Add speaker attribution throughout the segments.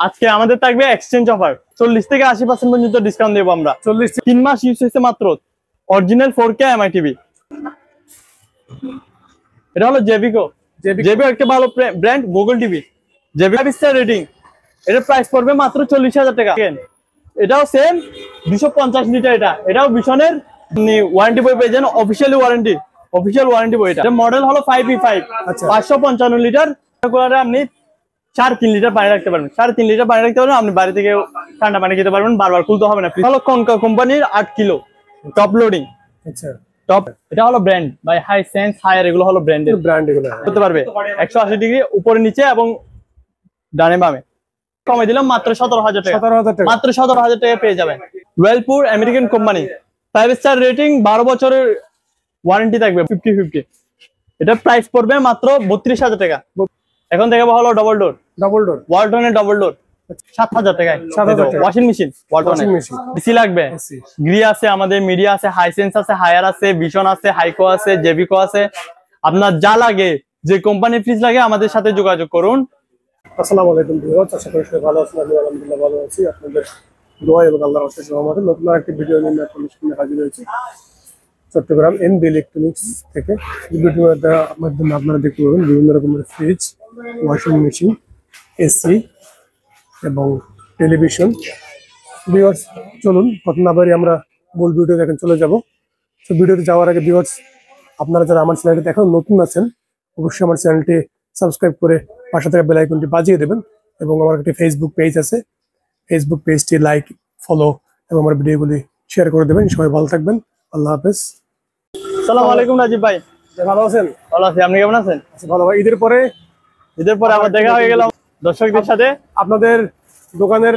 Speaker 1: আজকে আমাদের থাকবে এক্সচেঞ্জ অফার 40 থেকে 80% পর্যন্ত ডিসকাউন্ট দেব আমরা। 3 মাস ইউজ হয়েছে মাত্র। Original 4K MI TV. এটা হলো জেবিকো একটা ভালো brand Google TV. Jvco 5 star rating. এটার প্রাইস পড়বে মাত্র 40,000 টাকা। এটাও সেম 250 লিটার। এটাও বিশনের ওয়ারেন্টি বই পেয়ে যান, অফিসিয়াল ওয়ারেন্টি বই। এটা মডেল হলো 5E5। 555 লিটার। আপনি 3.5 লিটার পানি রাখতে পারবেন। 3.5 লিটার পানি রাখতে পারবেন। আপনি বাড়ি থেকে ঠান্ডা পানি খেতে পারবেন, বারবার খুলতে হবে না। হলো কনকা কোম্পানির 8 কিলো টপ লোডিং। আচ্ছা, টপ। এটা হলো ব্র্যান্ড বাই হাইসেন্স হায়ার। এগুলো হলো ব্র্যান্ডের ব্র্যান্ড। এগুলো করতে পারবে 180 ডিগ্রি উপরে নিচে এবং ডানে বামে। কমে দিলাম মাত্র 17,000 টাকা। মাত্র 17,000 টাকা পেয়ে যাবেন। ওয়েলপুর আমেরিকান কোম্পানি 5 স্টার রেটিং, 12 বছরের ওয়ারেন্টি থাকবে 50-50। এটা প্রাইস পড়বে মাত্র 32,000 টাকা। এখন দেখাবো হলো ডাবল ডোর ওয়ালটনের ডাবল ডোর 7,000 টাকায়। ওয়াশিং মেশিন ওয়ালটনের। এসি লাগবে, গ্রি আছে আমাদের, মিডিয়া আছে, হাইসেন্স আছে, হায়ার আছে, ভিশন আছে, হাইকো আছে, জেবিকো আছে। আপনার যা লাগে, যে কোম্পানি ফ্রিজ লাগে আমাদের সাথে যোগাযোগ করুন।
Speaker 2: আসসালামু আলাইকুম ভিউয়ার্স, আশা করি সবাই ভালো আছেন। আমি আলহামদুলিল্লাহ ভালো আছি। আপনাদের দোয়া এবং আল্লাহর অশেষ রহমতে নতুন আরেকটি ভিডিও নিয়ে আপনাদের সামনে হাজির হয়েছি চট্টগ্রাম এনবি ইলেকট্রনিক্স থেকে। ভিডিওটির মাধ্যমে আপনারা দেখতে পাবেন বিভিন্ন রকমের ফ্রিজ, ওয়াশিং মেশিন, এসি এবং টেলিভিশন। ভিউয়ার্স চলুন কথা না বাড়িয়ে আমরা মূল ভিডিও দেখেন চলে যাব। তো ভিডিওতে যাওয়ার আগে ভিউয়ার্স, আপনারা যারা আমার চ্যানেলটি এখন নতুন আছেন অবশ্যই আমার চ্যানেলটি সাবস্ক্রাইব করে পাশে থাকা বেল আইকনটি বাজিয়ে দেবেন। এবং আমার একটি ফেসবুক পেজ আছে, ফেসবুক পেজটি লাইক, ফলো এবং আমার ভিডিওগুলি শেয়ার করে দেবেন। সবাই ভালো থাকবেন, আল্লাহ হাফেজ।
Speaker 1: আসসালামু আলাইকুম রাজীব ভাই।
Speaker 2: ভালো আছেন?
Speaker 1: ভালো আছি, আপনি কেমন আছেন?
Speaker 2: ভালো ভাই। ঈদের পরে
Speaker 1: আবার দেখা হয়ে গেল দর্শকদের সাথে।
Speaker 2: আপনাদের দোকানের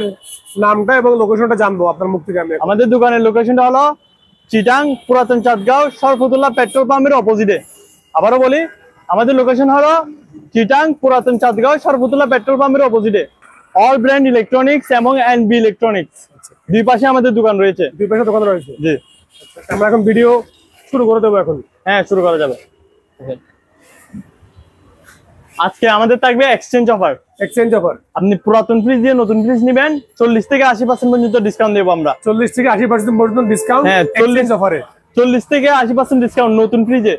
Speaker 2: নামটা এবং লোকেশনটা জানবো আপনার মুখ থেকে।
Speaker 1: আমাদের দোকানের লোকেশনটা হলো চিটাং পুরাতন চাঁদগাঁও সরফতুল্লাহ পেট্রোল পাম্পের অপোজিটে। আবারও বলি, আমাদের লোকেশন হলো চিটাং পুরাতন চাঁদগাঁও সরফতুল্লাহ পেট্রোল পাম্পের অপোজিটে। অল ব্র্যান্ড ইলেকট্রনিক্স এবং এনবি ইলেকট্রনিক্স দুই পাশে আমাদের দোকান রয়েছে।
Speaker 2: দুই পাশে দোকান রয়েছে।
Speaker 1: জি,
Speaker 2: আমরা এখন ভিডিও শুরু করে দেবো। এখন
Speaker 1: হ্যাঁ, শুরু করা যাবে। আজকে আমাদের থাকবে এক্সচেঞ্জ অফার। আপনি পুরাতন ফ্রিজ দিয়ে নতুন ফ্রিজ নেবেন, 40 থেকে 80% পর্যন্ত ডিসকাউন্ট দেবো আমরা।
Speaker 2: 40 থেকে 80% পর্যন্ত ডিসকাউন্ট?
Speaker 1: হ্যাঁ, 40 থেকে 80% ডিসকাউন্ট নতুন ফ্রিজে।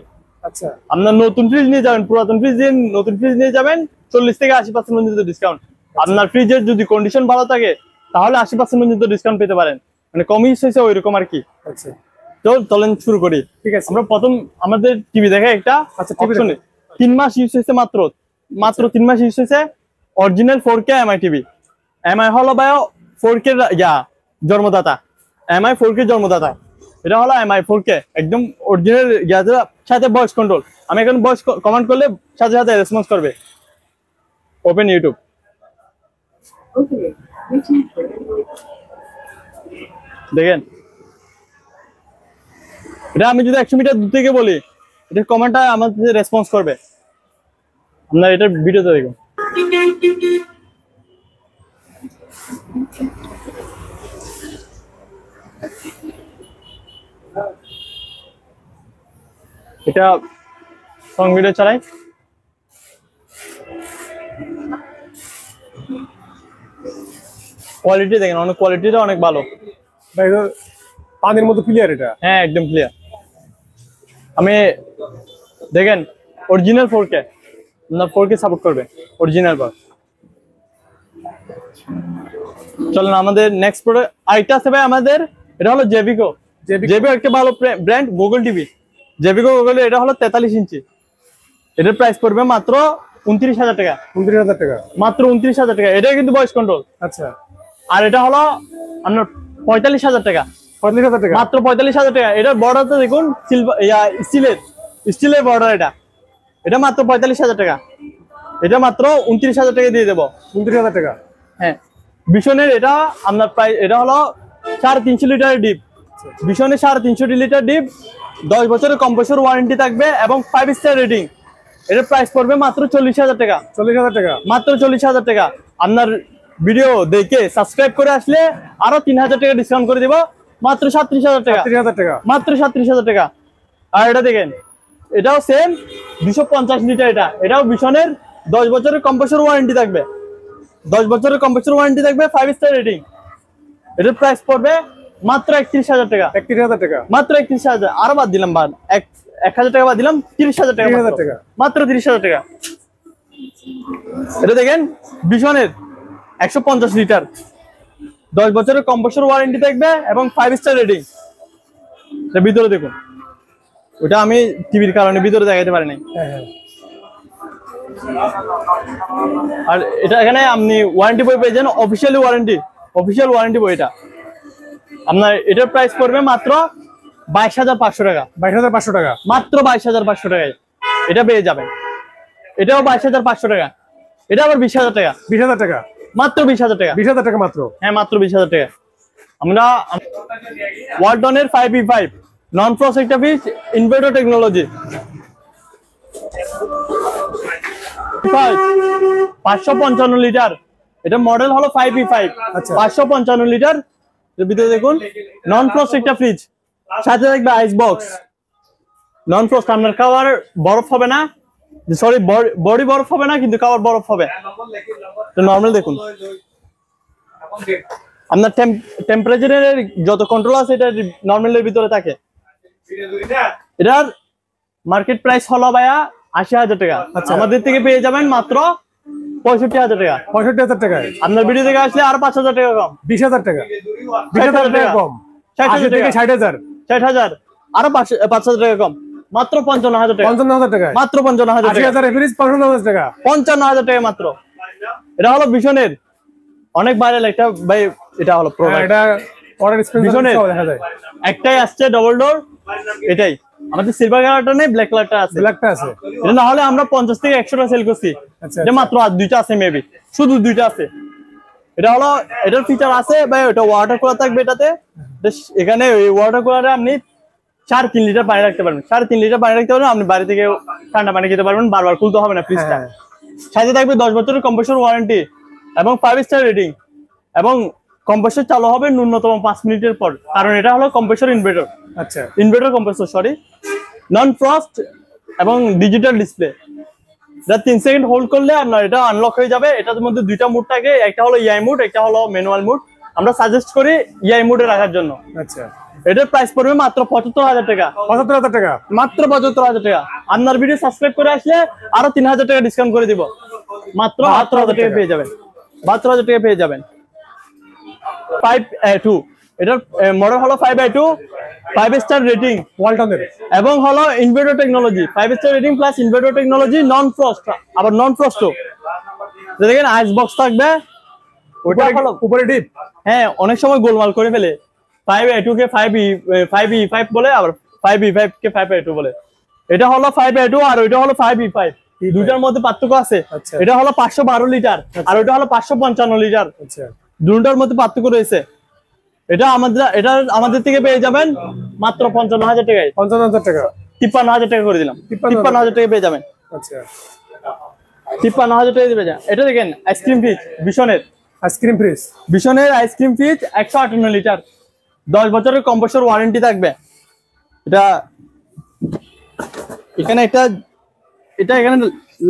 Speaker 1: আচ্ছা, আপনার নতুন ফ্রিজ নিয়ে যাবেন, পুরাতন ফ্রিজ দিয়ে নতুন ফ্রিজ নিয়ে যাবেন, 40 থেকে 80% পর্যন্ত ডিসকাউন্ট। আপনার ফ্রিজের যদি কন্ডিশন ভালো থাকে তাহলে 80% পর্যন্ত ডিসকাউন্ট পেতে পারেন। মানে কম ইউজ হয়েছে ওইরকম আর কি। আচ্ছা, তো চলেন শুরু করি। ঠিক আছে, আমরা প্রথম আমাদের টিভি দেখে একটা। আচ্ছা, 3 মাস ইউজ হয়েছে মাত্র 3 মাস ইউজ হয়েছে। Original 4K MI TV. MI হলো ভাই 4K জন্মদাতা। এমআই 4K জন্মদাতা। এটা হলো এমআই 4K একদম অরিজিনাল সাথে ভয়েস কন্ট্রোল। আমি এখন ভয়েস কমান্ড করলে সাথে সাথে রেসপন্স করবে। Open YouTube. দেখেন, এটা আমি যদি 100 মিটার দূর থেকে বলি, এটা কমেন্টটা আমাদের রেসপন্স করবে। আপনার এটা ভিডিওতে দেখুন। এটা সং ভিডিও চালাই। কোয়ালিটি দেখেন, অনেক কোয়ালিটিটা অনেক ভালো।
Speaker 2: পানির মতো ক্লিয়ার এটা।
Speaker 1: হ্যাঁ, একদম ক্লিয়ার। আমি দেখেন অরিজিনাল 4K, না 4K সাপোর্ট করবে অরিজিনাল বার। চলুন আমাদের নেক্সট প্রোডাক্ট আইটা আছে ভাই আমাদের। এটা হলো জেবিকো একটা ভালো ব্র্যান্ড গুগল টিভি। জেবিকো গুগল, এটা হলো 43 ইঞ্চি। এটার প্রাইস পড়বে মাত্র 29,000 টাকা।
Speaker 2: 29,000 টাকা, মাত্র
Speaker 1: 29,000 টাকা। এটা কিন্তু ভয়েস কন্ট্রোল।
Speaker 2: আচ্ছা,
Speaker 1: আর এটা হলো আপনার 45,000 টাকা।
Speaker 2: 45,000 টাকা,
Speaker 1: মাত্র 45,000 টাকা। এটার বর্ডারটা দেখুন, স্টিলের বর্ডার। এটা মাত্র 45,000 টাকা। এটা মাত্র 29,000 টাকা দিয়ে দেবো।
Speaker 2: 29,000 টাকা।
Speaker 1: হ্যাঁ, বিশনের এটা আপনার প্রাইস। এটা হলো 350 লিটারের ডিপ। বিশনের 350 লিটার ডিপ, 10 বছরের কম্প্রেসর ওয়ারেন্টি থাকবে এবং 5 স্টার রেটিং। এটার প্রাইস পড়বে মাত্র 40,000 টাকা।
Speaker 2: 40,000 টাকা, মাত্র
Speaker 1: 40,000 টাকা। আপনার ভিডিও দেখে সাবস্ক্রাইব করে আসলে আরো 3,000 টাকা ডিসকাউন্ট করে দিব। মাত্র 37,000 টাকা।
Speaker 2: 37,000 টাকা,
Speaker 1: মাত্র 37,000 টাকা। আর এটা দেখেন, এটাও সেম 250 লিটার। এটাও বিশনের 10 বছরের কম্প্রেসর ওয়ারেন্টি থাকবে। 10 বছরের কম্প্রেসর ওয়ারেন্টি থাকবে, 5 স্টার রেটিং। এটার প্রাইস পড়বে মাত্র 31,000 টাকা।
Speaker 2: 31,000 টাকা,
Speaker 1: মাত্র 31,000। আরো বাদ দিলাম, 1,000 টাকা বাদ দিলাম, 30,000 টাকা।
Speaker 2: 30,000 টাকা,
Speaker 1: মাত্র 30,000 টাকা। এটা দেখেন বিশনের 150 লিটার, 10 বছরের কম্প্রেসর ওয়ারেন্টি থাকবে এবং 5 স্টার রেটিং। এটা ভিতরে দেখুন, ওটা আমি টিভির কারণে ভিতরে দেখাতে পারি নাই।
Speaker 2: হ্যাঁ হ্যাঁ,
Speaker 1: আর এটা এখানে আপনি ওয়ারেন্টি বই পেয়েছেন, অফিসিয়াল ওয়ারেন্টি বই। এটা আপনার এটার প্রাইস পড়বে মাত্র 22,500 টাকা।
Speaker 2: 22,500 টাকা,
Speaker 1: মাত্র 22,500 টাকায় এটা পেয়ে যাবেন। এটাও 22,500 টাকা, এটা আবার 20,000 টাকা।
Speaker 2: 20,000 টাকা,
Speaker 1: মাত্র 20,000 টাকা।
Speaker 2: 20,000 টাকা মাত্র।
Speaker 1: হ্যাঁ, মাত্র 20,000 টাকা। আমরা ওয়ালটনের 5E5 নন ফ্রস্ট একটা ফ্রিজ, ইনভার্টার টেকনোলজি, 555 লিটার। এটা মডেল হলো 5E5,
Speaker 2: আচ্ছা।
Speaker 1: 555 লিটার। এর ভিতরে দেখুন নন ফ্রস্ট একটা ফ্রিজ, সাথে থাকবে আইস বক্স। নন ফ্রস্ট, আপনার খাবার বরফ হবে না, সরি বডি বরফ হবে না, কিন্তু খাবার বরফ হবে। নর্মাল দেখুন, আপনার টেম্পারেচারের যত কন্ট্রোল আছে এটা নর্মালের ভিতরে থাকে। এটার মার্কেট প্রাইস হলো ভাইয়া 80,000 টাকা।
Speaker 2: আচ্ছা।
Speaker 1: আমাদের থেকে পেয়ে যাবেন মাত্র 65,000 টাকা।
Speaker 2: 65,000 টাকায়
Speaker 1: আপনার ভিডিও থেকে আসলে আরো 5,000 টাকা কম।
Speaker 2: 20,000 টাকা, 20,000 টাকা কম,
Speaker 1: 60,000
Speaker 2: থেকে 60,000,
Speaker 1: 60,000, আরো 5,000 টাকা কম, মাত্র 55,000 টাকা।
Speaker 2: 55,000 টাকায়,
Speaker 1: মাত্র 55,000 টাকা।
Speaker 2: 80,000 এভারেজ, 55,000 টাকা।
Speaker 1: 55,000 টাকা মাত্র। এটা হলো ভীষণের অনেক ভাইরাল একটা ভাই, এটা হলো
Speaker 2: হ্যাঁ,
Speaker 1: প্রোডাক্ট।
Speaker 2: এটা অর্ডার স্ক্রিন
Speaker 1: ভীষণের
Speaker 2: দেখা যায়।
Speaker 1: একটাই আসছে ডবল ডোর, এটাই আমাদের সিলভার কালারটা নেই, ব্ল্যাক কালারটা আছে।
Speaker 2: ব্ল্যাকটা আছে,
Speaker 1: এটা না হলে আমরা 50 থেকে 100 টাকা সেল করছি।
Speaker 2: আচ্ছা,
Speaker 1: এটা মাত্র আর দুইটা আছে, মেবি শুধু দুইটা আছে। এটা হলো, এটার ফিচার আছে ভাই, ওটা ওয়াটার কুলার থাকবে এটাতে। এখানে ওই ওয়াটার কুলারে আপনি 3.5 লিটার পানি রাখতে পারবেন, 3.5 লিটার পানি রাখতে পারবেন। আপনি বাড়ি থেকে ঠান্ডা পানি খেতে পারবেন, বারবার খুলতে হবে না ফ্রিজটা।
Speaker 2: হ্যাঁ।
Speaker 1: সাথে থাকবে 10 বছরের কম্প্রেসর ওয়ারেন্টি এবং 5 স্টার রেটিং। এবং কম্প্রেসর চালু হবে ন্যূনতম 5 মিনিটের পর, কারণ এটা হলো কম্প্রেসর ইনভার্টার,
Speaker 2: আচ্ছা,
Speaker 1: ইনভার্টার কম্প্রেসর, সরি, নন ফ্রস্ট এবং ডিজিটাল ডিসপ্লে। এটা 3 সেকেন্ড হোল্ড করলে আপনার এটা আনলক হয়ে যাবে। এটার মধ্যে দুইটা মুড থাকে, একটা হলো ইআই মুড, একটা হলো ম্যানুয়াল মুড। আমরা সাজেস্ট করি ইআই মুডে রাখার জন্য।
Speaker 2: আচ্ছা,
Speaker 1: এটার প্রাইস পড়বে মাত্র 75,000 টাকা।
Speaker 2: 75,000 টাকা,
Speaker 1: মাত্র 75,000 টাকা। আপনার ভিডিও সাবস্ক্রাইব করে আসলে আরো 3,000 টাকা ডিসকাউন্ট করে দিব। মাত্র 72,000 টাকা পেয়ে যাবেন, 72,000 টাকা পেয়ে যাবেন। 5i2, এটার মডেল হলো 5i2, 5 স্টার রেটিং
Speaker 2: ওয়ালটনের,
Speaker 1: এবং হলো inverter technology, 5 star rating plus inverter technology, নন ফ্রস্ট, আবার নন ফ্রস্টও। দেখেন আইস বক্স থাকবে, ওটা হলো
Speaker 2: উপরে ডিপ।
Speaker 1: হ্যাঁ, অনেক সময় গোলমাল করে ফেলে, 5i2 কে 5e5 বলে, আবার 5e5 কে 5i2 বলে। এটা হলো 5i2 আর ওইটা হলো 5e5, দুইটার মধ্যে পার্থক্য আছে।
Speaker 2: আচ্ছা।
Speaker 1: এটা হলো 512 লিটার আর ওইটা হলো 555 লিটার,
Speaker 2: আচ্ছা,
Speaker 1: দুটার মধ্যে পার্থক্য রয়েছে। এটা আমাদের থেকে পেয়ে যাবেন মাত্র 55,000 টাকায়।
Speaker 2: 55,000 টাকা,
Speaker 1: 53,000 টাকা করে দিলাম, 53,000 টাকা পেয়ে যাবেন।
Speaker 2: আচ্ছা,
Speaker 1: 53,000 টাকা দিবে। এটা দেখেন আইসক্রিম ফ্রিজ,
Speaker 2: আইসক্রিম ফ্রিজ,
Speaker 1: ভীষণের আইসক্রিম ফ্রিজ, 158 লিটার, 10 বছরের কম্প্রেসর ওয়ারেন্টি থাকবে। এটা এখানে এটা এখানে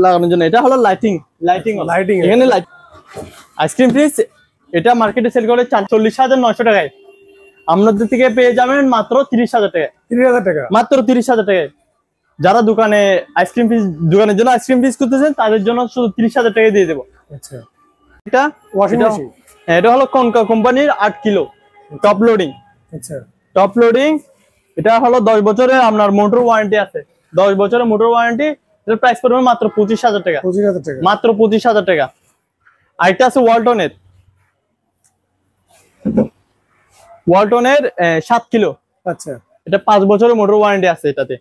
Speaker 1: লাগানোর জন্য, এটা হলো লাইটিং এখানে লাইট। আইসক্রিম ফ্রিজ এটা মার্কেটে সেল করে 40,900 টাকায়, আপনাদের থেকে পেয়ে যাবেন মাত্র 30,000 টাকায়।
Speaker 2: 30,000 টাকা,
Speaker 1: মাত্র 30,000 টাকায়। যারা দোকানে আইসক্রিম ফ্রিজ, দোকানের জন্য আইসক্রিম ফ্রিজ করতেছেন, তাদের জন্য শুধু 30,000 টাকা দিয়ে দেবো।
Speaker 2: আচ্ছা,
Speaker 1: এটা
Speaker 2: ওয়াশিং মেশিন,
Speaker 1: এটা হলো কনকা কোম্পানির 8 কিলো টপ লোডিং।
Speaker 2: আচ্ছা,
Speaker 1: টপ লোডিং, এটা হলো 10 বছরের আপনার মোটর ওয়ারেন্টি আছে, 10 বছরের মোটর ওয়ারেন্টি। এটার প্রাইস পড়বে মাত্র 25,000 টাকা,
Speaker 2: 25,000 টাকা,
Speaker 1: মাত্র 25,000 টাকা। আরেকটা আছে ওয়ালটনের 7 কিলো,
Speaker 2: আচ্ছা,
Speaker 1: এটা 5 বছরের মোটর ওয়ারেন্টি আছে এটাতে।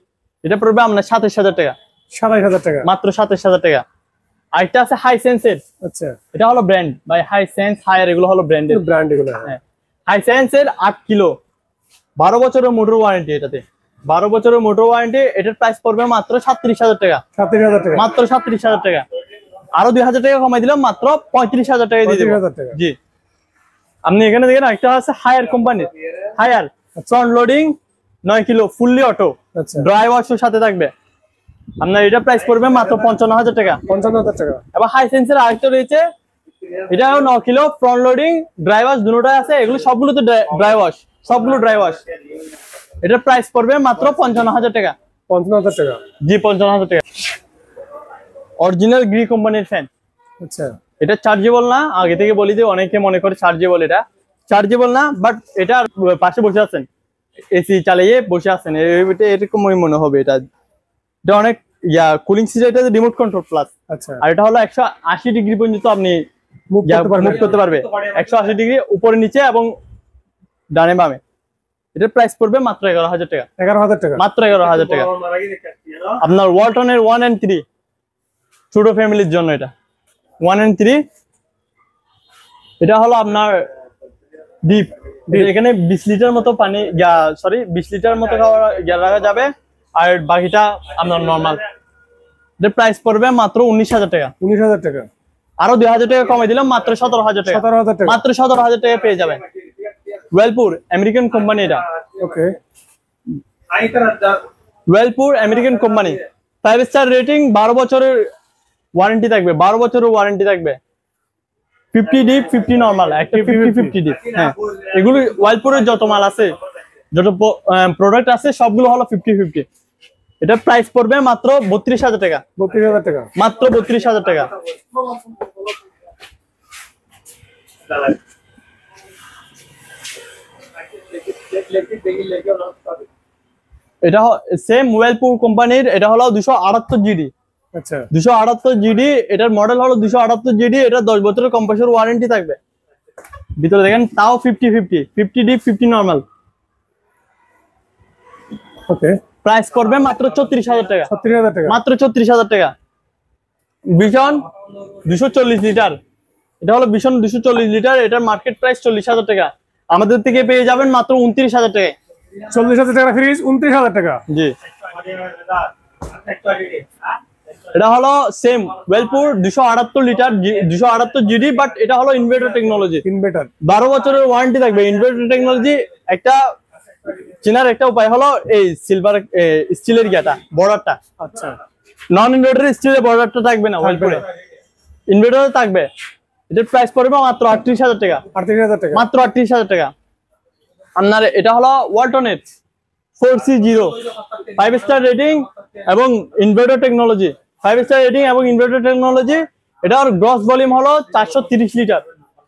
Speaker 1: এটা পড়বে আপনার 27,000 টাকা,
Speaker 2: 27,000 টাকা,
Speaker 1: মাত্র 27,000 টাকা। আরেকটা আছে হাই সেন্সের,
Speaker 2: আচ্ছা,
Speaker 1: এটা হলো brand by Hisense, Haier, এগুলো হলো ব্র্যান্ডের।
Speaker 2: ব্র্যান্ড এগুলো।
Speaker 1: হ্যাঁ, হাই সেন্সের 8 কিলো, 12 বছরের মোটর ওয়ারেন্টি এটাতে, 12 বছরের মোটর ওয়ারেন্টি। এটার প্রাইস পড়বে মাত্র 37,000 টাকা,
Speaker 2: 37,000 টাকা,
Speaker 1: মাত্র 37,000 টাকা। আরো 2,000 টাকা কমাই দিলাম, মাত্র 35,000 টাকা দিয়ে দেব।
Speaker 2: 35,000 টাকা,
Speaker 1: জি, আপনি এখানে দেখেন একটা আছে হায়ার কোম্পানির, Haier front loading 9 kilo, fully auto,
Speaker 2: আচ্ছা,
Speaker 1: ড্রাই ওয়াশের সাথে থাকবে। আপনার এটা প্রাইস পড়বে মাত্র 55,000 টাকা।
Speaker 2: 55,000 টাকা,
Speaker 1: এবার হাই সেন্সের আরেকটা রয়েছে এটাও 9 kilo, front loading, dry wash দুটোটাই আছে, এগুলো সবগুলো তো ড্রাই ওয়াশ, সবগুলো ড্রাই ওয়াশ। এটার প্রাইস পড়বে মাত্র 55,000 টাকা।
Speaker 2: 55,000 টাকা।
Speaker 1: জি 55,000 টাকা। অরিজিনাল গ্রি কোম্পানির ফ্যান।
Speaker 2: আচ্ছা,
Speaker 1: এটা চার্জেবল না, আগে থেকে বলি যে অনেকে মনে করে চার্জেবল, এটা চার্জেবল না, বাট এটা পাশে বসে আছেন, এসি চালিয়ে বসে আছেন, এরকমই মনে হবে। এটা অনেক কুলিং সিস্টেম, এটা রিমোট কন্ট্রোল প্লাস।
Speaker 2: আচ্ছা,
Speaker 1: আর এটা হলো 180 ডিগ্রি পর্যন্ত আপনি
Speaker 2: মুভ
Speaker 1: করতে পারবে, 180 ডিগ্রি উপরে নিচে এবং ডানে বামে। এটার প্রাইস পড়বে মাত্র 11,000 টাকা।
Speaker 2: 11,000 টাকা,
Speaker 1: মাত্র 11,000 টাকা। আপনার ওয়ালটনের 1 and 3 ছোট ফ্যামিলির জন্য, এটা 1 and 3। এটা হলো আপনার ডিপ, এখানে 20 লিটার মতো পানি, 20 লিটার মতো রাখা যাবে, আর বাকিটা আপনার নর্মাল। এটার প্রাইস পড়বে মাত্র 19,000 টাকা।
Speaker 2: 19,000 টাকা,
Speaker 1: আরো 2,000 টাকা কমে দিলাম, মাত্র 17,000 টাকা।
Speaker 2: 17,000 টাকা,
Speaker 1: মাত্র 17,000 টাকা পেয়ে যাবেন। ওয়েলপুর আমেরিকান কোম্পানি, এটা
Speaker 2: ওকে।
Speaker 1: ওয়েলপুর আমেরিকান কোম্পানি, 5 স্টার রেটিং, 12 বছরের ওয়ারেন্টি থাকবে, 12 বছরের ওয়ারেন্টি থাকবে। 50 ডিপ, 50 নরমাল, একটা 50 ডিপ। হ্যাঁ, এগুলো ওয়েলপুরের যত মাল আছে, যত প্রোডাক্ট আছে, সবগুলো হলো 50। এটা প্রাইস পড়বে মাত্র 32,000 টাকা।
Speaker 2: 32,000 টাকা,
Speaker 1: মাত্র 32,000 টাকা। এটা সেম ওয়েলপুর কোম্পানির, এটা হলো 278 জিডি।
Speaker 2: আচ্ছা,
Speaker 1: 278 জিডি, এটার মডেল হলো 278 জিডি। এটা 10 বছরের কম্প্রেসর ওয়ারেন্টি থাকবে। ভিতরে দেখেন, তাও 50 ডিপ, 50 নরমাল।
Speaker 2: ওকে।
Speaker 1: প্রাইস পড়বে মাত্র 34,000 টাকা।
Speaker 2: 36,000 টাকা,
Speaker 1: মাত্র 34,000 টাকা। ভিশন 240 লিটার, এটা হলো ভিশন 240 লিটার। এটার মার্কেট প্রাইস 40,000 টাকা, আমাদের থেকে পেয়ে যাবেন মাত্র 29,000 টাকায়।
Speaker 2: 40,000 টাকা ফ্রিজ, 29,000 টাকা।
Speaker 1: জি, এটা হলো সেম ওয়েলপুর 278 লিটার, 278 জিডি, বাট এটা হলো ইনভার্টার টেকনোলজি।
Speaker 2: ইনভার্টার
Speaker 1: 12 বছরের ওয়ারেন্টি থাকবে। ইনভার্টার টেকনোলজি একটা চেনার একটা উপায় হলো এই সিলভার স্টিলের বর্ডারটা।
Speaker 2: আচ্ছা,
Speaker 1: নন ইনভার্টার স্টিলের বর্ডারটা থাকবে না, ওয়েলপুরে ইনভার্টার থাকবে। এটার প্রাইস পড়বে মাত্র 38,000 টাকা।
Speaker 2: 38,000 টাকা,
Speaker 1: মাত্র 38,000 টাকা। আপনার এটা হলো ওয়ালটনের 4C0, 5 স্টার রেটিং এবং ইনভার্টার টেকনোলজি, 5 স্টার রেটিং এবং ইনভার্টার টেকনোলজি। এটার গ্রস ভলিউম হলো 430 লিটার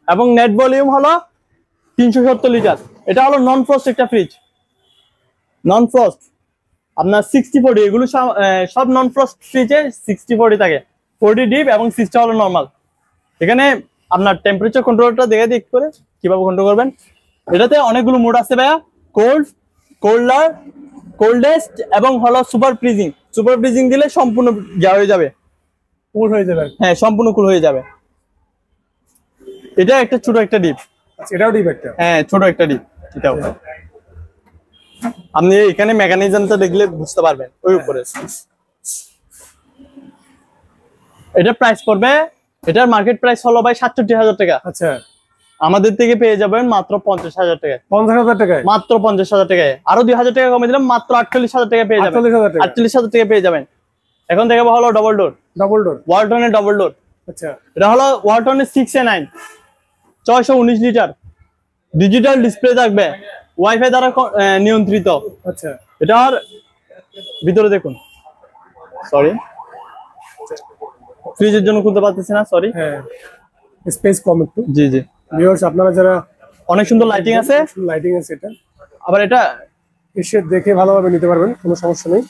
Speaker 1: এবং নেট ভলিউম হলো 370 লিটার। এটা হলো নন ফ্রস্ট একটা ফ্রিজ, নন ফ্রস্ট। আপনার 60-40, এগুলো সব নন ফ্রস্ট ফ্রিজে 60-40 থাকে, 40 ডিপ এবং 60 হলো নর্মাল। এখানে আপনার টেম্পারেচার কন্ট্রোলটা দেখে দিক করে কিভাবে কন্ট্রোল করবেন। এটাতে অনেকগুলো মোড আছে ভাইয়া, কোল্ড, কোল্ডার, কোল্ডেস্ট এবং হলো সুপার ফ্রিজিং। সুপার ফ্রিজিং দিলে সম্পূর্ণ হয়ে যাবে,
Speaker 2: কুল হয়ে যাবে।
Speaker 1: হ্যাঁ সম্পূর্ণ কুল হয়ে যাবে। এটা একটা ছোট একটা ডিপ।
Speaker 2: আচ্ছা, এটাও ডিপ একটা।
Speaker 1: হ্যাঁ, ছোট একটা ডিপ এটাও। আপনি এখানে মেকানিজমটা দেখলে বুঝতে পারবেন, ওই উপরে। এটা প্রাইস পড়বে, এটার মার্কেট প্রাইস হলো ভাই 67,000 টাকা।
Speaker 2: আচ্ছা,
Speaker 1: আমাদের থেকে পেয়ে যাবেন মাত্র 50,000 টাকায়।
Speaker 2: 50,000 টাকায়,
Speaker 1: মাত্র 50,000 টাকায়। আরো 2,000 টাকা কমে দিলাম, মাত্র 48,000 টাকা পেয়ে যাবেন।
Speaker 2: 48,000 টাকা,
Speaker 1: 48,000 টাকা পেয়ে যাবেন। এখন দেখাবো হলো ডবল ডোর,
Speaker 2: ডাবল ডোর।
Speaker 1: ওয়ালটনের ডবল ডোর।
Speaker 2: আচ্ছা,
Speaker 1: এটা হলো ওয়ালটনের 6A9, 619 লিটার, ডিজিটাল ডিসপ্লে থাকবে, ওয়াইফাই দ্বারা নিয়ন্ত্রিত।
Speaker 2: আচ্ছা,
Speaker 1: এটার ভিতরে দেখুন, সরি ফ্রিজের জন্য খুলতে পারতেছি না, সরি।
Speaker 2: হ্যাঁ, স্পেস কম একটু।
Speaker 1: জি জি,
Speaker 2: ভিউয়ার্স আপনারা যারা,
Speaker 1: অনেক সুন্দর লাইটিং আছে,
Speaker 2: লাইটিং আছে, এটা
Speaker 1: আবার এটা
Speaker 2: এসে দেখে ভালোভাবে নিতে পারবেন, কোনো সমস্যা নেই।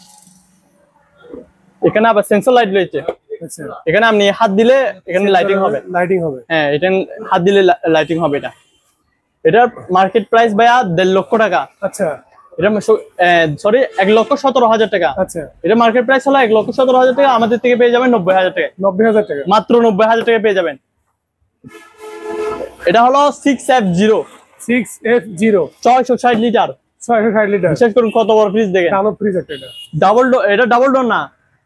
Speaker 1: এখানে আবার সেন্সর লাইট রয়েছে।
Speaker 2: আচ্ছা,
Speaker 1: এখানে আপনি হাত দিলে এখানে লাইটিং হবে।
Speaker 2: লাইটিং হবে।
Speaker 1: হ্যাঁ, এটা হাত দিলে লাইটিং হবে। এটার মার্কেট প্রাইস ভাইয়া 1.5 লক্ষ টাকা।
Speaker 2: আচ্ছা,
Speaker 1: এটা সরি 1,17,000 টাকা।
Speaker 2: আচ্ছা,
Speaker 1: এটা মার্কেট প্রাইস হলো 1,17,000 টাকা, আমাদের থেকে পেয়ে যাবেন 90,000 টাকা।
Speaker 2: 90,000 টাকা,
Speaker 1: মাত্র 90,000 টাকা পেয়ে যাবেন। এটা হলো 6F0,
Speaker 2: 6F0,
Speaker 1: 660 লিটার।
Speaker 2: 660 লিটার।
Speaker 1: বিশেষ করুন কত বড় ফ্রিজ দেখেন।
Speaker 2: ডাবল ফ্রিজ একটা এটা।
Speaker 1: ডাবল ডোর, এটা ডাবল ডোর না,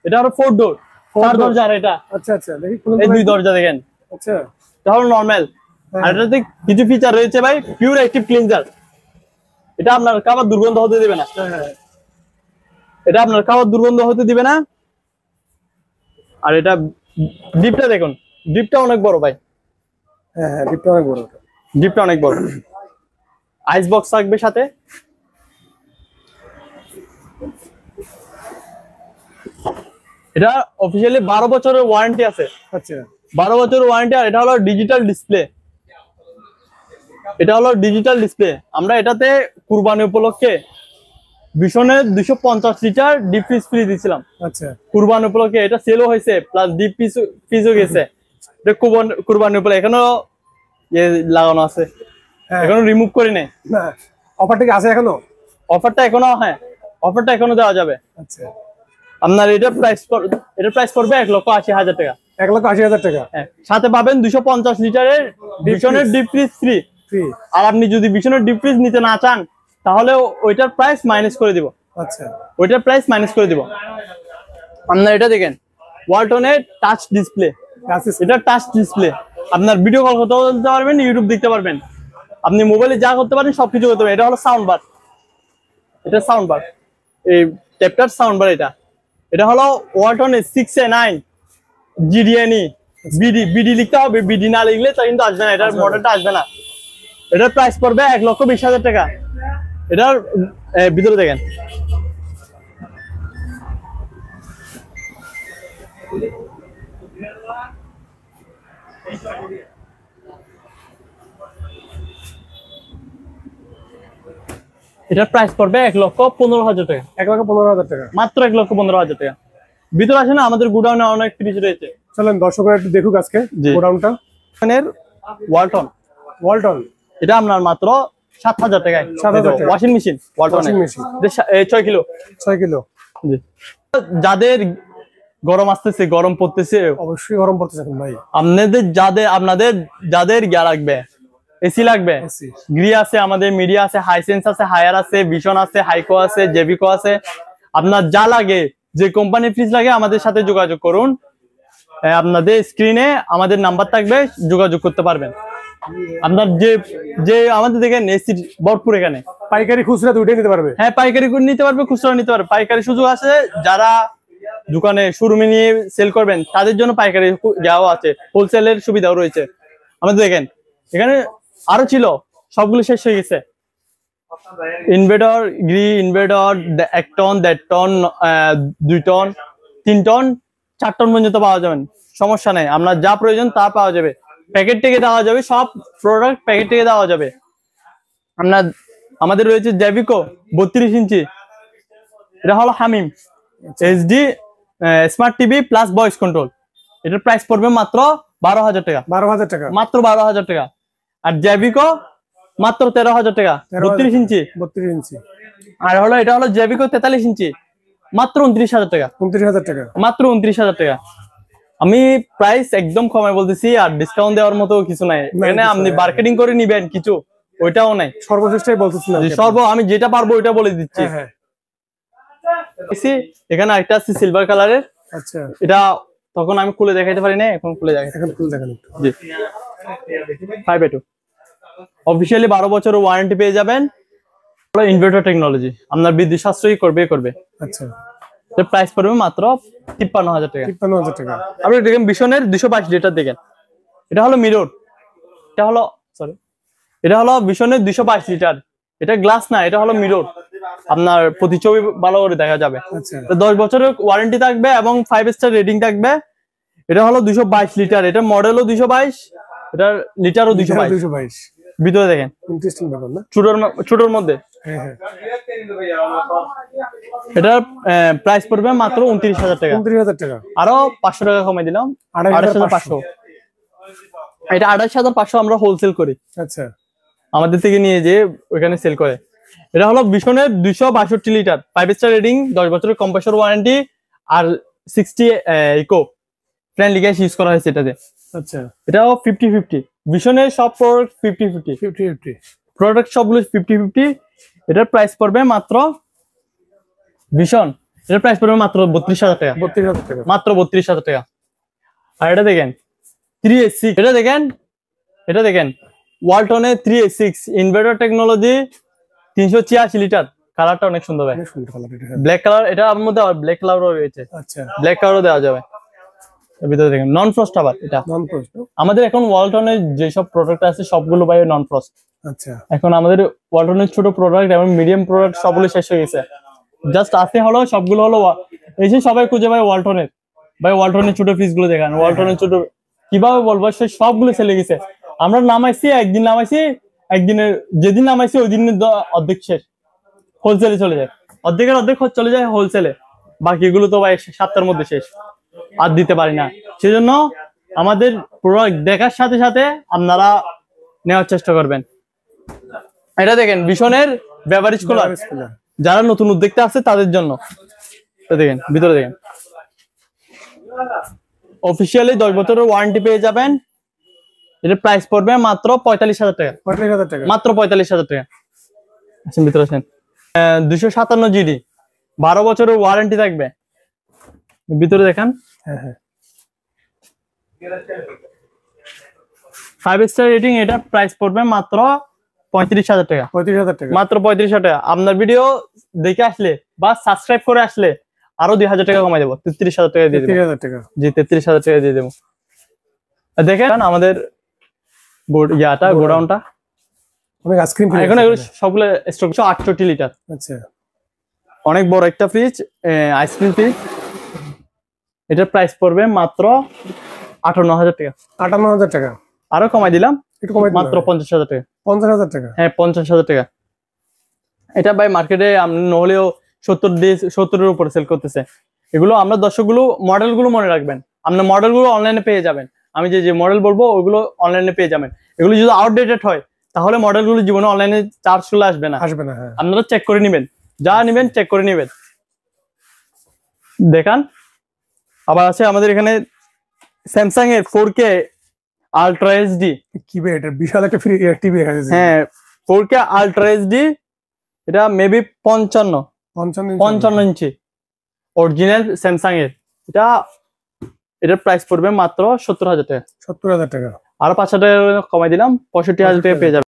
Speaker 1: এটা হলো 4 ডোর, 4 দরজার। এটা
Speaker 2: আচ্ছা, আচ্ছা, দেখি খুলুন।
Speaker 1: এই 2 দরজা দেখেন।
Speaker 2: আচ্ছা,
Speaker 1: এটা হলো নরমাল। আর এটাতে কিছু ফিচার রয়েছে ভাই, পিওর অ্যাক্টিভ ক্লিনজার। এটা আপনার খাবার দুর্গন্ধ হতে দিবে না।
Speaker 2: হ্যাঁ,
Speaker 1: এটা আপনার খাবার দুর্গন্ধ হতে দিবে না। আর এটা ডিপটা দেখুন, ডিপটা অনেক বড় ভাই।
Speaker 2: হ্যাঁ হ্যাঁ, ডিপটা অনেক বড় ওটা।
Speaker 1: ডিপটা অনেক বড়। আইস বক্স থাকবে সাথে। এটা অফিসিয়ালি 12 বছরের ওয়ারেন্টি আছে।
Speaker 2: আচ্ছা
Speaker 1: 12 বছরের ওয়ারেন্টি। আর এটা হলো ডিজিটাল ডিসপ্লে। এটা হলো ডিজিটাল ডিসপ্লে। আমরা এটাতে কুরবানি উপলক্ষে ভীষণের 250 লিটার ডিপ ফ্রিজ ফ্রি দিয়েছিলাম।
Speaker 2: আচ্ছা
Speaker 1: কুরবানি উপলক্ষে এটা সেলও হয়েছে, প্লাস ডিপ ফ্রিজও গেছে। এটা কুরবানি উপলক্ষে এখনো লাগানো আছে,
Speaker 2: হ্যাঁ
Speaker 1: এখনো রিমুভ করি নাই।
Speaker 2: না, অফারটা কি আছে এখনো?
Speaker 1: অফারটা এখনো, হ্যাঁ অফারটা এখনো দেওয়া যাবে।
Speaker 2: আচ্ছা,
Speaker 1: আপনার এটার প্রাইস পড়বে 1,80,000 টাকা।
Speaker 2: 1,80,000 টাকা।
Speaker 1: হ্যাঁ, সাথে পাবেন 250 লিটারের ভীষণের ডিপ ফ্রিজ ফ্রি।
Speaker 2: ফ্রি।
Speaker 1: আর আপনি যদি ভীষণের ডিপ ফ্রিজ নিতে না চান তাহলে ওইটার প্রাইস মাইনাস করে দিব।
Speaker 2: আচ্ছা,
Speaker 1: ওইটার প্রাইস মাইনাস করে দিব। আপনার এটা দেখেন ওয়ালটনের টাচ ডিসপ্লে। এটা টাচ ডিসপ্লে। আপনার ভিডিও কল করতে পারবেন, ইউটিউব দেখতে পারবেন, আপনি মোবাইলে যা করতে পারেন সবকিছু করতে পারবেন। এটা হলো সাউন্ড বার। এটা সাউন্ড বার, এই ট্যাপটার সাউন্ড বার। এটা হলো ওয়ালটনের 6A9 জিডিএনই বিডি লিখতে হবে। বিডি না লিখলে তা কিন্তু আসবে না, এটার মডেলটা আসবে না। এটার প্রাইস পড়বে 1,20,000 টাকা। এটার ভিতরে দেখেন এটার প্রাইস পড়বে 1,15,000 টাকা।
Speaker 2: 1,15,000 টাকা
Speaker 1: মাত্র 1,15,000 টাকা। ভিতরে আসে না, আমাদের গোডাউনে অনেক ফ্রিজ রয়েছে।
Speaker 2: চলেন দর্শকরা একটু দেখুক আজকে গোডাউনটা।
Speaker 1: ওয়ালটন
Speaker 2: ওয়ালটন,
Speaker 1: এটা আপনার মাত্র 7,000 টাকায়।
Speaker 2: 7,000 টাকা।
Speaker 1: Washing machine Walton, 6 kilo.
Speaker 2: 6 kilo.
Speaker 1: জি। যাদের গরম আসতেছে, গরম পড়তেছে,
Speaker 2: অবশ্যই গরম পড়তেছে এখন ভাই।
Speaker 1: আপনাদের যাদের গিয়া লাগবে, এসি লাগবে,
Speaker 2: এসি
Speaker 1: গ্রি আছে, আমাদের মিডিয়া আছে, হাইসেন্স আছে, হায়ার আছে, ভিশন আছে, হাইকো আছে, জেভিকো আছে। আপনার যা লাগে, যে কোম্পানি ফ্রিজ লাগে আমাদের সাথে যোগাযোগ করুন। আপনাদের স্ক্রিনে আমাদের নাম্বার থাকবে, যোগাযোগ করতে পারবেন। আপনার যে আমাদের দেখেন এসি ভরপুর এখানে।
Speaker 2: পাইকারি খুচরা দুইটাই নিতে পারবে?
Speaker 1: হ্যাঁ, পাইকারি নিতে পারবে, খুচরা নিতে পারবে। পাইকারি সুযোগ আছে, যারা দোকানে শোরুমে নিয়ে সেল করবেন তাদের জন্য পাইকারি দেওয়া আছে, হোলসেলের সুবিধাও রয়েছে। আমাদের দেখেন এখানে আরো ছিল, সবগুলো শেষ হয়ে গেছে। Inverter, Gree inverter 1 ton, 1.5 ton, 2 ton, 3 ton, 4 ton পর্যন্ত পাওয়া যাবেন। সমস্যা নেই, আপনার যা প্রয়োজন তা পাওয়া যাবে। প্যাকেট থেকে দেওয়া যাবে, সব প্রোডাক্ট প্যাকেট থেকে দেওয়া যাবে। আমাদের রয়েছে জেভিকো 32 ইঞ্চি। এটা হলো Hamim HD smart TV plus voice control. এটার প্রাইস পড়বে মাত্র 12,000 টাকা।
Speaker 2: 12,000 টাকা,
Speaker 1: মাত্র 12,000 টাকা। আর জেভিকো মাত্র 13,000 টাকা, 32 ইঞ্চি।
Speaker 2: 32 ইঞ্চি।
Speaker 1: আর হলো এটা হলো জেভিকো 43 ইঞ্চি, মাত্র 29,000 টাকা।
Speaker 2: 29,000 টাকা,
Speaker 1: মাত্র 29,000 টাকা। আমি প্রাইস একদম কমায় বলতেছি, আর ডিসকাউন্ট দেওয়ার মতো কিছু নাই এখানে। আপনি মার্কেটিং করে নিবেন কিছু, ওইটাও নাই।
Speaker 2: সর্বশেষটাই বলতেছিলাম,
Speaker 1: আমি যেটা পারবো ওইটা বলে দিচ্ছি।
Speaker 2: হ্যাঁ
Speaker 1: এখানে একটা আছে সিলভার কালারের।
Speaker 2: আচ্ছা,
Speaker 1: এটা তখন আমি খুলে দেখাইতে পারি না, এখন খুলে দেখাই।
Speaker 2: এখন খুলে দেখেন একটু।
Speaker 1: জি, 5A2 অফিসিয়ালি 12 বছরের ওয়ারেন্টি পেয়ে যাবেন। ইনভার্টার টেকনোলজি, আপনার বিদ্যুৎ সাশ্রয়ী করবে।
Speaker 2: আচ্ছা,
Speaker 1: এর প্রাইস পড়বে মাত্র 53,000 টাকা।
Speaker 2: 53,000 টাকা।
Speaker 1: আপনি দেখেন ভীষণের 222 লিটার দেখেন। এটা হলো মিরর, এটা হলো ভীষণের 222 লিটার। এটা গ্লাস না, এটা হলো মিরর। আপনার প্রতিছবি ভালো করে দেখা যাবে।
Speaker 2: আচ্ছা,
Speaker 1: 10 বছরের ওয়ারেন্টি থাকবে এবং 5 স্টার রেটিং থাকবে। এটা হলো 222 লিটার। এটা মডেলও 222, এটার লিটারও 222। ভিতরে দেখেন,
Speaker 2: ইন্টারেস্টিং ব্যাপার না?
Speaker 1: ছোটর মধ্যে।
Speaker 2: হ্যাঁ হ্যাঁ,
Speaker 1: এটার প্রাইস পড়বে মাত্র 29,000 টাকা।
Speaker 2: 29,000 টাকা।
Speaker 1: আরো 500 টাকা কমাই দিলাম, 28,500। এটা 28,500 আমরা হোলসেল করি।
Speaker 2: আচ্ছা,
Speaker 1: আমাদের থেকে নিয়ে যে ওইখানে সেল করে। এটা হলো ভীষণের 262 লিটার, 5 স্টার রেটিং, 10 বছরের কম্প্রেসর ওয়ারেন্টি, আর 60 ইকো ফ্রেন্ডলি গ্যাস ইউজ করা হয়েছে এটাতে।
Speaker 2: আচ্ছা,
Speaker 1: এটাও 50-50। ভীষণের সব প্রোডাক্ট 50-50 প্রোডাক্ট, সবগুলো 50-50। এটার প্রাইস পড়বে মাত্র ভীষণ, এটার প্রাইস পড়বে মাত্র 32,000 টাকা।
Speaker 2: 32,000 টাকা,
Speaker 1: মাত্র 32,000 টাকা। আর এটা দেখেন 3A6, এটা দেখেন ওয়ালটনের 3A6 ইনভার্টার টেকনোলজি 386 লিটার। কালারটা অনেক সুন্দর ভাই,
Speaker 2: সুন্দর কালার। এটা
Speaker 1: ব্ল্যাক কালার। এটা আমার মধ্যে ব্ল্যাক কালারও রয়েছে।
Speaker 2: আচ্ছা,
Speaker 1: ব্ল্যাক কালারও দেওয়া যাবে। ভিতরে দেখেন নন ফ্রস্ট আবার এটা
Speaker 2: নন ফ্রস্ট।
Speaker 1: আমাদের এখন ওয়ালটনের যেসব প্রোডাক্ট আছে সবগুলো ভাই নন ফ্রস্ট।
Speaker 2: আচ্ছা
Speaker 1: এখন আমাদের ওয়ালটনের ছোট প্রোডাক্ট এবং মিডিয়াম প্রোডাক্ট সবগুলো শেষ হয়ে গেছে, জাস্ট আছে হলো সবগুলো হলো এসে সবাই খুঁজে ভাই ওয়ালটনের, ভাই ওয়ালটনের ছোট ফ্রিজ গুলো দেখান, ওয়ালটনের ছোট কিভাবে বলবো সে সবগুলো চলে গেছে। আমরা নামাইছি একদিনের যেদিন নামাইছি ওই দিনের অর্ধেক শেষ, হোলসেলে চলে যায়, অর্ধেকের অর্ধেক চলে যায় হোলসেলে, বাকিগুলো তো ভাই 7টার মধ্যে শেষ, আর দিতে পারি না। সেজন্য আমাদের প্রোডাক্ট দেখার সাথে সাথে আপনারা নেওয়ার চেষ্টা করবেন। এটা দেখেন ভীষণের বেভারেজ কুলার, যারা নতুন উদ্যোক্তা আছে তাদের জন্য। দেখেন ভিতরে দেখেন, অফিসিয়ালি 10 বছরের ওয়ারেন্টি পেয়ে যাবেন। এটার প্রাইস পড়বে মাত্র 45,000 টাকা,
Speaker 2: 45,000 টাকা,
Speaker 1: মাত্র 45,000 টাকা। আসেন ভিতরে আসেন। 257 জিডি 12 বছরের ওয়ারেন্টি থাকবে। ভিতরে দেখেন,
Speaker 2: হ্যাঁ হ্যাঁ
Speaker 1: 5 স্টার রেটিং, এটা প্রাইস পড়বে মাত্র 35,000 টাকা,
Speaker 2: 35,000 টাকা,
Speaker 1: মাত্র 35,000 টাকা। আপনার ভিডিও দেখে আসলে বা সাবস্ক্রাইব করে আসলে আরো 2,000 টাকা কমাই দেবো, 33,000 টাকা দিয়ে দেবো।
Speaker 2: 33,000 টাকা,
Speaker 1: জি 33,000 টাকা দিয়ে দেবো। দেখেন আমাদের গোডাউনটা
Speaker 2: অনেক আইসক্রিম
Speaker 1: এখন এগুলো সবগুলো স্টক 68 লিটার।
Speaker 2: আচ্ছা
Speaker 1: অনেক বড় একটা ফ্রিজ, আইসক্রিম ফ্রিজ। এটার প্রাইস পড়বে মাত্র 58,000 টাকা,
Speaker 2: 58,000 টাকা,
Speaker 1: আরো কমাই দিলাম,
Speaker 2: একটু কমাই দিন
Speaker 1: মাত্র 50,000 টাকা,
Speaker 2: 50,000 টাকা।
Speaker 1: হ্যাঁ 50,000 টাকা। এটা ভাই মার্কেটে নহলেও 70-এর উপরে সেল করতেছে। এগুলো আমরা দর্শকগুলো মডেলগুলো মনে রাখবেন, আপনার মডেলগুলো অনলাইনে পেয়ে যাবেন। আমি যে মডেল বলবো ওইগুলো অনলাইনে পেয়ে যাবেন। এগুলো যদি আউটডেটেড হয় তাহলে মডেলগুলো জীবনে অনলাইনে চার্জ করলে আসবে না,
Speaker 2: হ্যাঁ
Speaker 1: আপনারা চেক করে নেবেন, যা নেবেন চেক করে নেবেন। দেখান আবার আছে আমাদের এখানে স্যামসাং এর 4K আলট্রা এইচডি।
Speaker 2: কি ভাই এটা বিশাল একটা ফ্রি টিভি দেখা যাচ্ছে।
Speaker 1: হ্যাঁ 4K আলট্রা এইচডি, এটা মেবি 55 ইঞ্চি অরিজিনাল স্যামসাং এর। এটার প্রাইস পড়বে মাত্র 70,000 টাকা,
Speaker 2: 70,000 টাকা,
Speaker 1: আরো 5,000 টাকা কমাই দিলাম, 65,000 টাকা পেয়ে যাবেন।